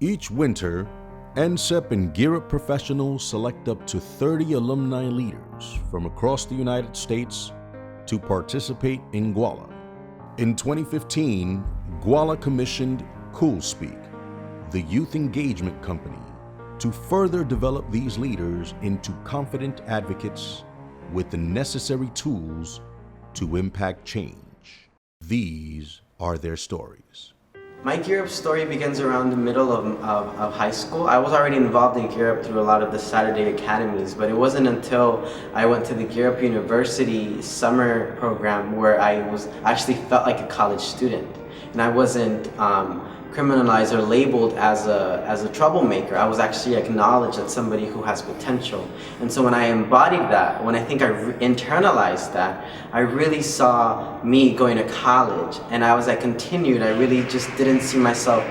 Each winter, NCEP and Gear Up professionals select up to 30 alumni leaders from across the United States to participate in Guala. In 2015, Guala commissioned CoolSpeak, the youth engagement company, to further develop these leaders into confident advocates with the necessary tools to impact change. These are their stories. My Gear Up story begins around the middle of high school. I was already involved in Gear Up through a lot of the Saturday academies, but it wasn't until I went to the Gear Up University summer program where I actually felt like a college student. And I wasn't criminalized or labeled as a troublemaker. I was actually acknowledged as somebody who has potential. And so when I embodied that, when I think I internalized that, I really saw me going to college. And as I continued, I really just didn't see myself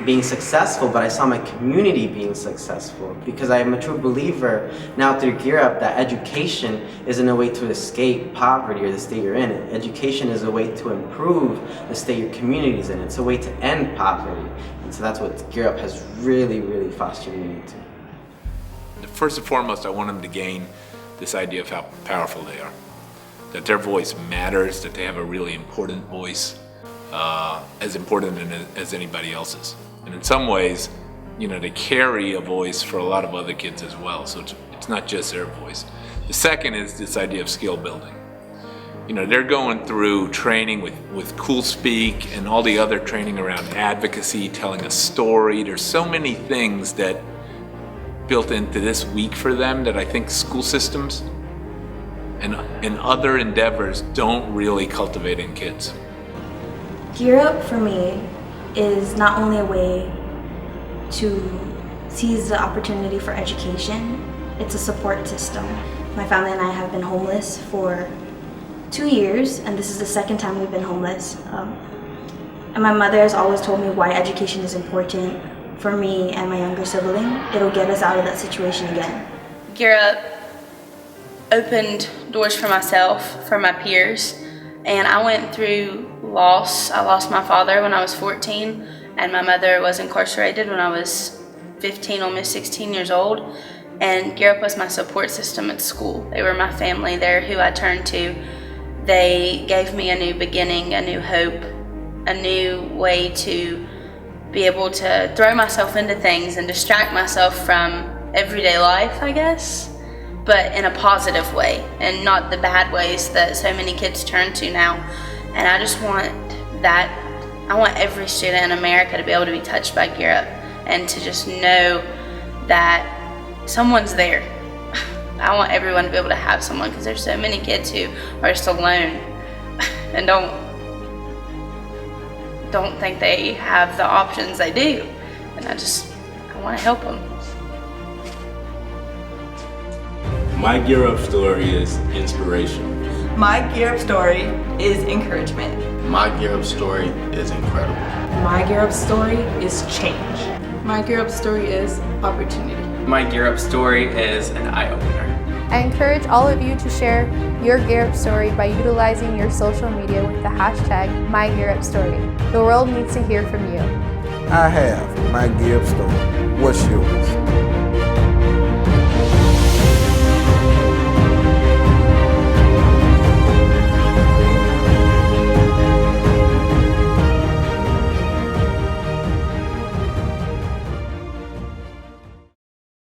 being successful, but I saw my community being successful. Because I am a true believer now through Gear Up that education isn't a way to escape poverty or the state you're in. Education is a way to improve the state your community is in. It's a way to end poverty. And so that's what Gear Up has really, really fostered me into. First and foremost, I want them to gain this idea of how powerful they are. That their voice matters, that they have a really important voice, as important as anybody else's. And in some ways, they carry a voice for a lot of other kids as well. So it's not just their voice. The second is this idea of skill building. They're going through training with CoolSpeak and all the other training around advocacy, telling a story. There's so many things that built into this week for them that I think school systems and other endeavors don't really cultivate in kids. Gear Up for me is not only a way to seize the opportunity for education, it's a support system. My family and I have been homeless for 2 years, and this is the second time we've been homeless. And my mother has always told me why education is important for me and my younger sibling. It'll get us out of that situation again. Gear Up opened doors for myself, for my peers, and I went through loss. I lost my father when I was 14, and my mother was incarcerated when I was 15, almost 16 years old. And Gear Up was my support system at school. They were my family. They're who I turned to. They gave me a new beginning, a new hope, a new way to be able to throw myself into things and distract myself from everyday life, I guess, but in a positive way and not the bad ways that so many kids turn to now. And I just want that. I want every student in America to be able to be touched by Gear Up and to just know that someone's there. I want everyone to be able to have someone, because there's so many kids who are just alone and don't think they have the options they do. And I want to help them. My Gear Up story is inspiration. My Gear Up story is encouragement. My Gear Up story is incredible. My Gear Up story is change. My Gear Up story is opportunity. My Gear Up story is an eye-opener. I encourage all of you to share your Gear Up story by utilizing your social media with the hashtag #MyGearUpStory. The world needs to hear from you. I have my Gear Up story. What's yours?